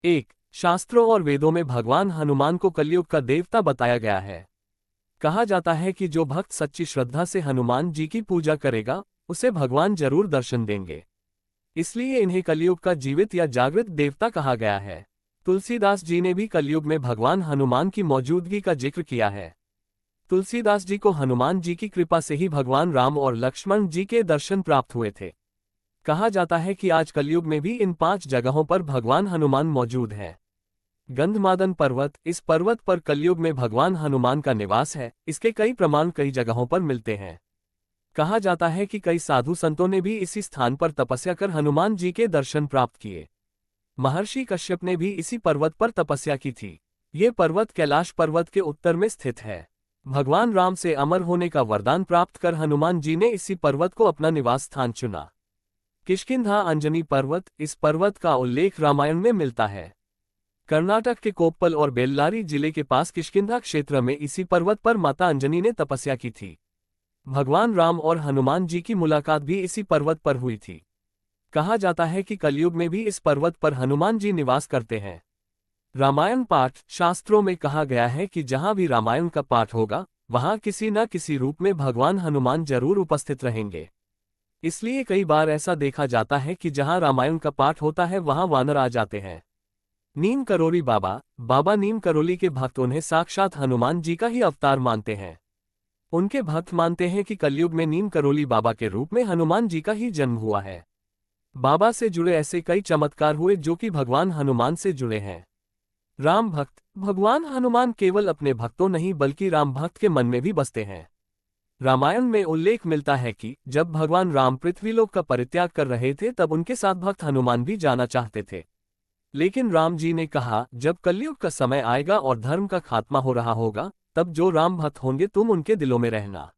एक, शास्त्रों और वेदों में भगवान हनुमान को कलयुग का देवता बताया गया है। कहा जाता है कि जो भक्त सच्ची श्रद्धा से हनुमान जी की पूजा करेगा, उसे भगवान जरूर दर्शन देंगे। इसलिए इन्हें कलयुग का जीवित या जागृत देवता कहा गया है। तुलसीदास जी ने भी कलयुग में भगवान हनुमान की मौजूदगी का जिक्र किया है। तुलसीदास जी को हनुमान जी की कृपा से ही भगवान राम और लक्ष्मण जी के दर्शन प्राप्त हुए थे। कहा जाता है कि आज कलयुग में भी इन 5 जगहों पर भगवान हनुमान मौजूद हैं। गंधमादन पर्वत, इस पर्वत पर कलयुग में भगवान हनुमान का निवास है। इसके कई प्रमाण कई जगहों पर मिलते हैं। कहा जाता है कि कई साधु संतों ने भी इसी स्थान पर तपस्या कर हनुमान जी के दर्शन प्राप्त किए। महर्षि कश्यप ने भी इसी पर्वत पर तपस्या की थी। ये पर्वत कैलाश पर्वत के उत्तर में स्थित है। भगवान राम से अमर होने का वरदान प्राप्त कर हनुमान जी ने इसी पर्वत को अपना निवास स्थान चुना। किष्किंधा अंजनी पर्वत, इस पर्वत का उल्लेख रामायण में मिलता है। कर्नाटक के कोप्पल और बेल्लारी जिले के पास किष्किंधा क्षेत्र में इसी पर्वत पर माता अंजनी ने तपस्या की थी। भगवान राम और हनुमान जी की मुलाकात भी इसी पर्वत पर हुई थी। कहा जाता है कि कलयुग में भी इस पर्वत पर हनुमान जी निवास करते हैं। रामायण पाठ, शास्त्रों में कहा गया है कि जहां भी रामायण का पाठ होगा, वहां किसी न किसी रूप में भगवान हनुमान जरूर उपस्थित रहेंगे। इसलिए कई बार ऐसा देखा जाता है कि जहां रामायण का पाठ होता है वहां वानर आ जाते हैं। नीम करोली बाबा, बाबा नीम करोली के भक्त उन्हें साक्षात हनुमान जी का ही अवतार मानते हैं। उनके भक्त मानते हैं कि कलयुग में नीम करोली बाबा के रूप में हनुमान जी का ही जन्म हुआ है। बाबा से जुड़े ऐसे कई चमत्कार हुए जो कि भगवान हनुमान से जुड़े हैं। राम भक्त, भगवान हनुमान केवल अपने भक्तों नहीं बल्कि राम भक्त के मन में भी बसते हैं। रामायण में उल्लेख मिलता है कि जब भगवान राम पृथ्वीलोक का परित्याग कर रहे थे तब उनके साथ भक्त हनुमान भी जाना चाहते थे। लेकिन राम जी ने कहा, जब कलयुग का समय आएगा और धर्म का खात्मा हो रहा होगा, तब जो राम भक्त होंगे तुम उनके दिलों में रहना।